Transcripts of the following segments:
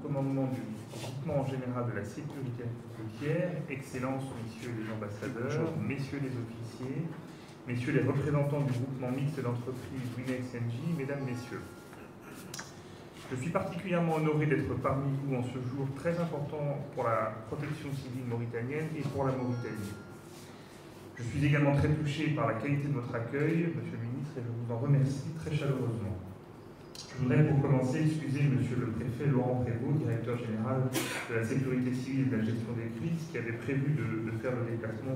commandement du groupement général de la sécurité routière, Excellences, messieurs les ambassadeurs, messieurs les officiers, messieurs les représentants du groupement mixte d'entreprise Winex NG, mesdames, messieurs. Je suis particulièrement honoré d'être parmi vous en ce jour très important pour la protection civile mauritanienne et pour la Mauritanie. Je suis également très touché par la qualité de votre accueil, Monsieur le Ministre, et je vous en remercie très chaleureusement. Je voudrais pour commencer excuser Monsieur le Préfet Laurent Prévost, directeur général de la sécurité civile et de la gestion des crises, qui avait prévu de faire le déplacement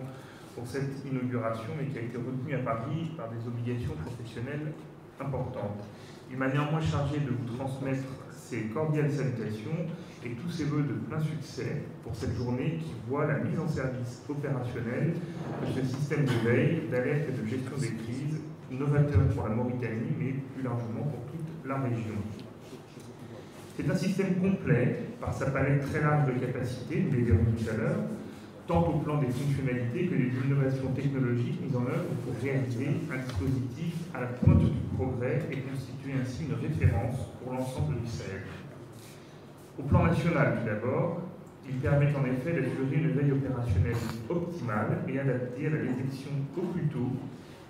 pour cette inauguration et qui a été retenu à Paris par des obligations professionnelles importantes. Il m'a néanmoins chargé de vous transmettre ses cordiales salutations et tous ses vœux de plein succès pour cette journée qui voit la mise en service opérationnelle de ce système de veille, d'alerte et de gestion des crises, novateur pour la Mauritanie, mais plus largement pour toute la région. C'est un système complet par sa palette très large de capacités, nous les verrons tout à l'heure, tant au plan des fonctionnalités que des innovations technologiques mises en œuvre pour réaliser un dispositif à la pointe du progrès et constituer ainsi une référence pour l'ensemble du Sahel. Au plan national, tout d'abord, il permet en effet d'assurer une veille opérationnelle optimale et adaptée à la détection au plus tôt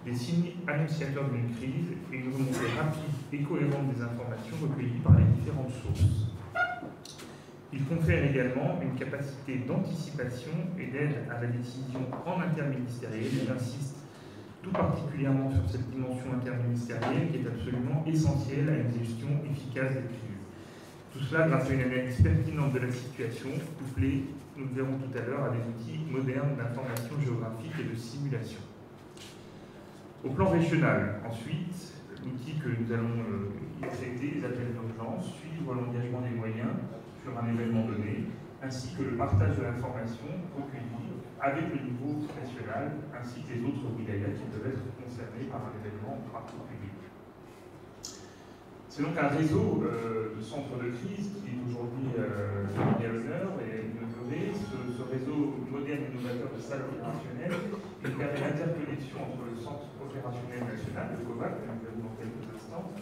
des signes annonciateurs d'une crise et une remontée rapide et cohérente des informations recueillies par les différentes sources. Il confère également une capacité d'anticipation et d'aide à la décision en interministériel. J'insiste tout particulièrement sur cette dimension interministérielle qui est absolument essentielle à une gestion efficace des crises. Tout cela grâce à une analyse pertinente de la situation, couplée, nous le verrons tout à l'heure, à des outils modernes d'information géographique et de simulation. Au plan régional, ensuite, l'outil que nous allons y traiter, les appels d'urgence, suivre l'engagement des moyens sur un événement donné, ainsi que le partage de l'information recueillie avec le niveau national, ainsi que les autres wilayas qui peuvent être concernés par un événement particulier. C'est donc un réseau de centres de crise qui est aujourd'hui mis à l'honneur et inauguré. Ce réseau moderne et novateur de salles opérationnelles qui permet l'interconnexion entre le centre opérationnel national, le COVAC, que nous verrons dans quelques instants,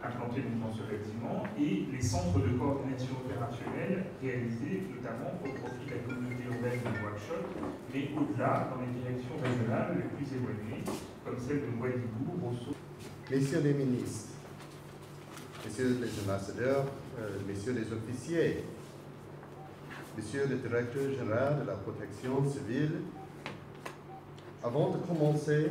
implanté dans ce bâtiment, et les centres de coordination opérationnelle réalisés notamment au profit de la communauté urbaine de Nouakchott, mais au-delà, dans les directions régionales les plus éloignées, comme celle de Ouadhibou, Rosso. Messieurs les ministres, messieurs les ambassadeurs, messieurs les officiers, monsieur le directeur général de la protection civile, avant de commencer,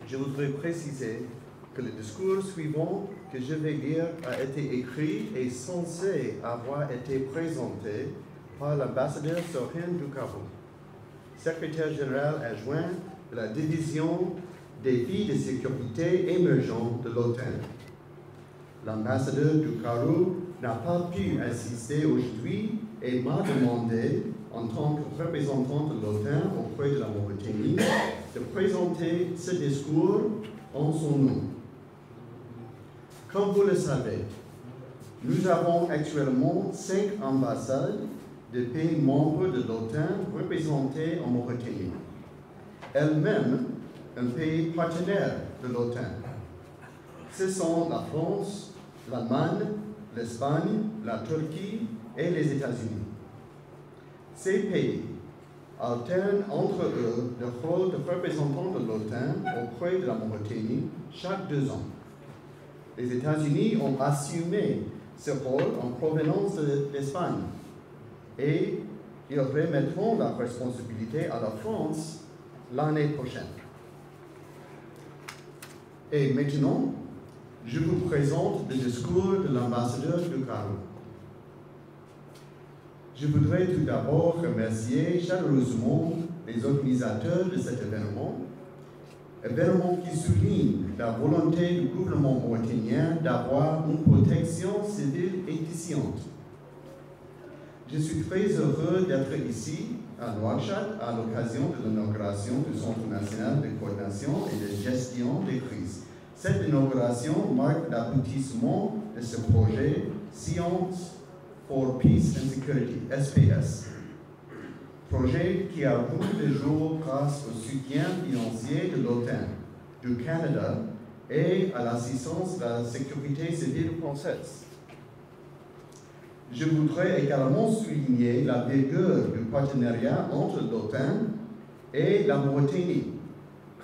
je voudrais préciser que le discours suivant que je vais lire a été écrit et censé avoir été présenté par l'ambassadeur Sohen Doukarou, secrétaire général adjoint de la division des défis de sécurité émergents de l'OTAN. L'ambassadeur Doukarou n'a pas pu assister aujourd'hui et m'a demandé, en tant que représentant de l'OTAN auprès de la Mauritanie, de présenter ce discours en son nom. Comme vous le savez, nous avons actuellement 5 ambassades de pays membres de l'OTAN représentées en Mauritanie, elle-même un pays partenaire de l'OTAN. Ce sont la France, l'Allemagne, l'Espagne, la Turquie et les États-Unis. Ces pays alternent entre eux le rôle de représentant de l'OTAN auprès de la Mauritanie chaque 2 ans. Les États-Unis ont assumé ce rôle en provenance de l'Espagne et ils remettront la responsabilité à la France l'année prochaine. Et maintenant, je vous présente le discours de l'ambassadeur Doukarou. Je voudrais tout d'abord remercier chaleureusement les organisateurs de cet événement qui souligne la volonté du gouvernement mauritanien d'avoir une protection civile efficiente. Je suis très heureux d'être ici à Nouakchott à l'occasion de l'inauguration du Centre national de coordination et de gestion des crises. Cette inauguration marque l'aboutissement de ce projet Science for Peace and Security, SPS, projet qui a vu le jour grâce au soutien financier de l'OTAN, du Canada et à l'assistance de la sécurité civile française. Je voudrais également souligner la vigueur du partenariat entre l'OTAN et la Mauritanie,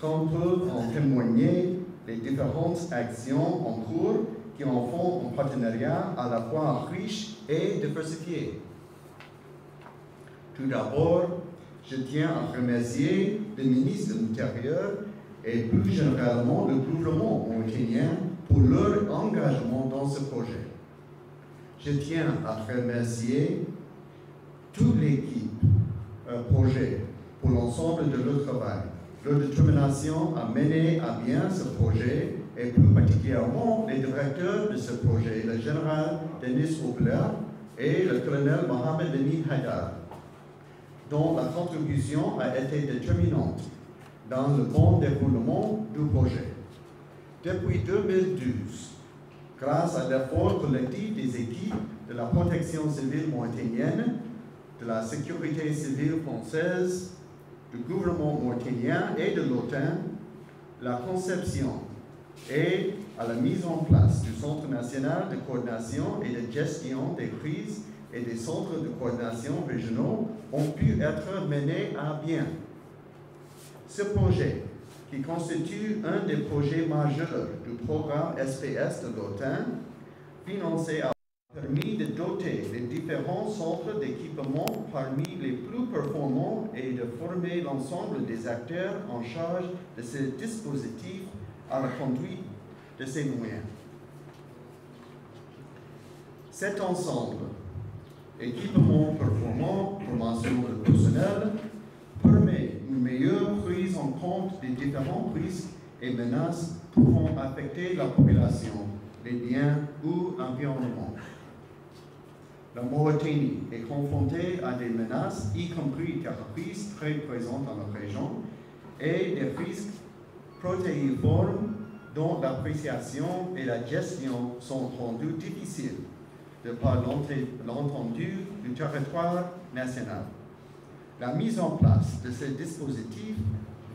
comme peuvent en témoigner les différentes actions en cours qui en font un partenariat à la fois riche et diversifié. Tout d'abord, je tiens à remercier le ministre de l'Intérieur et plus généralement le gouvernement mauritanien pour leur engagement dans ce projet. Je tiens à remercier toute l'équipe projet pour l'ensemble de leur travail, leur détermination à mener à bien ce projet et plus particulièrement les directeurs de ce projet, le général Denis Opeler et le colonel Mohamed Lamine Haidar, dont la contribution a été déterminante dans le bon déroulement du projet. Depuis 2012, grâce à l'effort collectif des équipes de la protection civile mauritanienne, de la sécurité civile française, du gouvernement mauritanien et de l'OTAN, la conception et à la mise en place du Centre national de coordination et de gestion des crises et des centres de coordination régionaux ont pu être menés à bien. Ce projet, qui constitue un des projets majeurs du programme SPS de l'OTAN, financé a permis de doter les différents centres d'équipement parmi les plus performants et de former l'ensemble des acteurs en charge de ce dispositif à la conduite de ces moyens. Cet ensemble, équipement performant, formation de personnel, permet une meilleure prise en compte des différents risques et menaces pouvant affecter la population, les biens ou l'environnement. La Mauritanie est confrontée à des menaces, y compris terroristes, très présentes dans la région, et des risques protéiformes dont l'appréciation et la gestion sont rendues difficiles de par l'entendu du territoire national. La mise en place de ce dispositif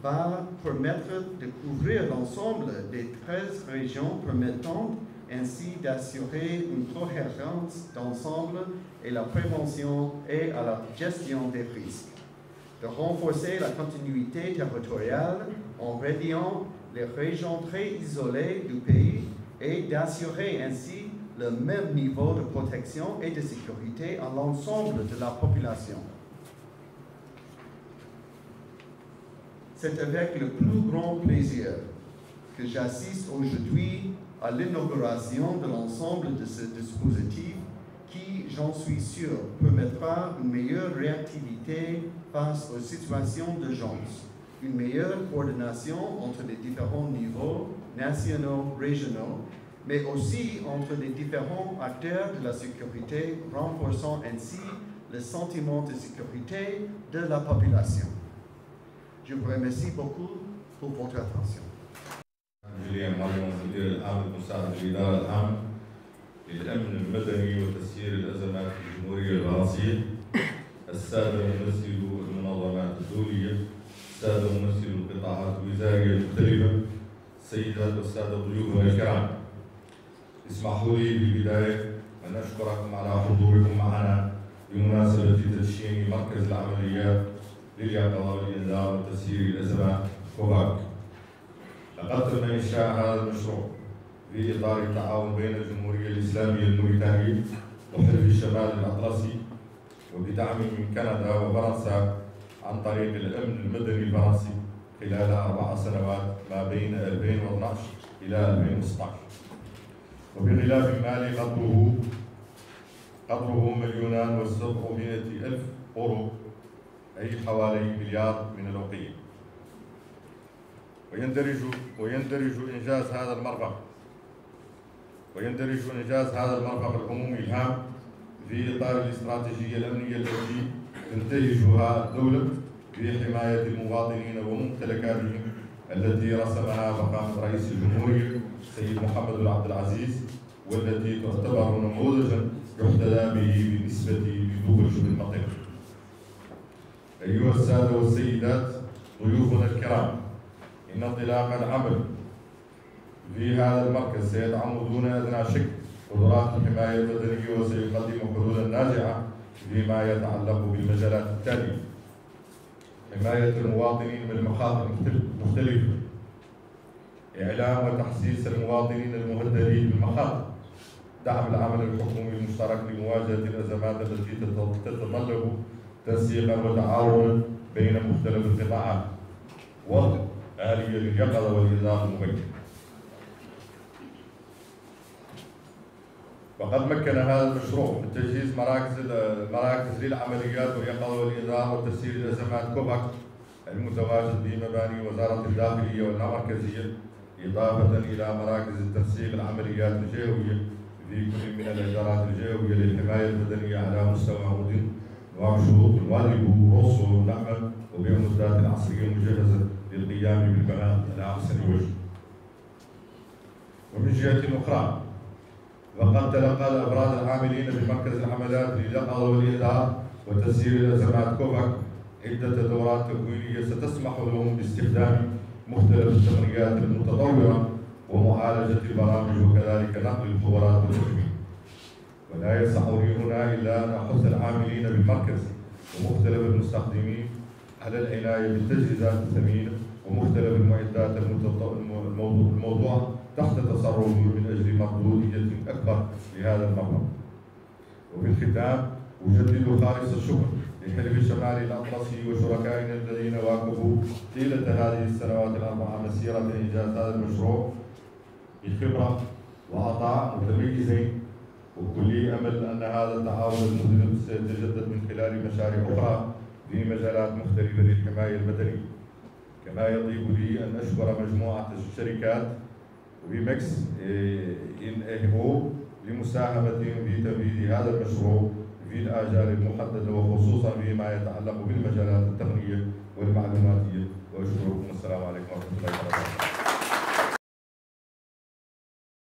va permettre de couvrir l'ensemble des 13 régions, permettant ainsi d'assurer une cohérence d'ensemble et la prévention et à la gestion des risques, de renforcer la continuité territoriale en reliant les régions très isolées du pays et d'assurer ainsi le même niveau de protection et de sécurité à l'ensemble de la population. C'est avec le plus grand plaisir que j'assiste aujourd'hui à l'inauguration de l'ensemble de ce dispositif qui, j'en suis sûr, permettra une meilleure réactivité face aux situations d'urgence, une meilleure coordination entre les différents niveaux nationaux, régionaux, mais aussi entre les différents acteurs de la sécurité, renforçant ainsi le sentiment de sécurité de la population. Je vous remercie beaucoup pour votre attention. جوليان مريم مدير العام المساعد للإدارة العامة للأمن المدني وتسيير الأزمات في الجمهورية الفرنسية، السادة ممثلو المنظمات الدولية، السادة ممثلو القطاعات الوزارية المختلفة، السيدات والسادة ضيوفنا الكرام، اسمحوا لي بالبداية أن أشكركم على حضوركم معنا بمناسبة تدشين مركز العمليات لليقظة والإنذار وتسيير الأزمات كوفاك. لقد تم إنشاء هذا المشروع في إطار التعاون بين الجمهورية الإسلامية الموريتانية وحلف الشمال الأطلسي وبدعم من كندا وفرنسا عن طريق الأمن المدني الفرنسي خلال 4 سنوات ما بين 2012 إلى 2016، وبغلاف مالي قدره 1,700,000 أورو، أي حوالي مليار من الأوقية. ويندرج إنجاز هذا المرفق العمومي الهام في إطار الاستراتيجية الأمنية التي تنتهجها الدولة في حماية المواطنين وممتلكاتهم التي رسمها فخامة رئيس الجمهورية السيد محمد بن عبد العزيز، والتي تعتبر نموذجا يحتذى به بالنسبة لدول شبه المنطقة. أيها السادة والسيدات ضيوفنا الكرام، إن انطلاق العمل في هذا المركز سيدعم دون أدنى شك قدرات الحماية المدنية وسيقدم حلولا ناجعة فيما يتعلق بالمجالات التالية: حماية المواطنين من مخاطر مختلفة، إعلام وتحسيس المواطنين المهددين بالمخاطر، دعم العمل الحكومي المشترك لمواجهة الأزمات التي تتطلب تنسيقا وتعاونا بين مختلف القطاعات، وضع آلية لليقظة والإنذار المبكر. وقد مكن هذا المشروع من تجهيز مراكز للعمليات واليقظة والإنذار وتسيير الأزمات كوفاك المتواجد بمباني وزارة الداخلية واللامركزية، إضافة إلى مراكز التنسيق العمليات الجوية في كل من الإدارات الجوية للحماية المدنية على مستوى مدن نواكشوط والوالبو وروسو والنعمة، وبمعدات العصرية المجهزة للقيام بالمهام على أحسن وجه. ومن جهة أخرى، وقد تلقى الأفراد العاملين بمركز العمليات لليقظة والإنذار وتسيير الأزمات كوفاك عدة دورات تكوينية ستسمح لهم باستخدام مختلف التقنيات المتطورة ومعالجة البرامج وكذلك نقل الخبرات والتكوين. ولا يسعني هنا إلا أن أحث العاملين بالمركز ومختلف المستخدمين على العناية بالتجهيزات الثمينة ومختلف المعدات الموضوع تحت تصرفه من أجل مردودية أكبر لهذا المبلغ. وفي الختام أجدد خالص الشكر لحلف الشمال الأطلسي وشركائنا الذين واكبوا طيلة هذه السنوات الأربعة مسيرة إنجاز هذا المشروع بخبرة وعطاء متميزين، وكلي أمل أن هذا التعاون المذهب سيتجدد من خلال مشاريع أخرى في مجالات مختلفة للحماية المدنية. كما يطيب لي أن أشكر مجموعة الشركات ويمكس إن لمساهمتهم في تنفيذ هذا المشروع في الآجال المحددة، وخصوصا فيما يتعلق بالمجالات التقنية والمعلوماتية.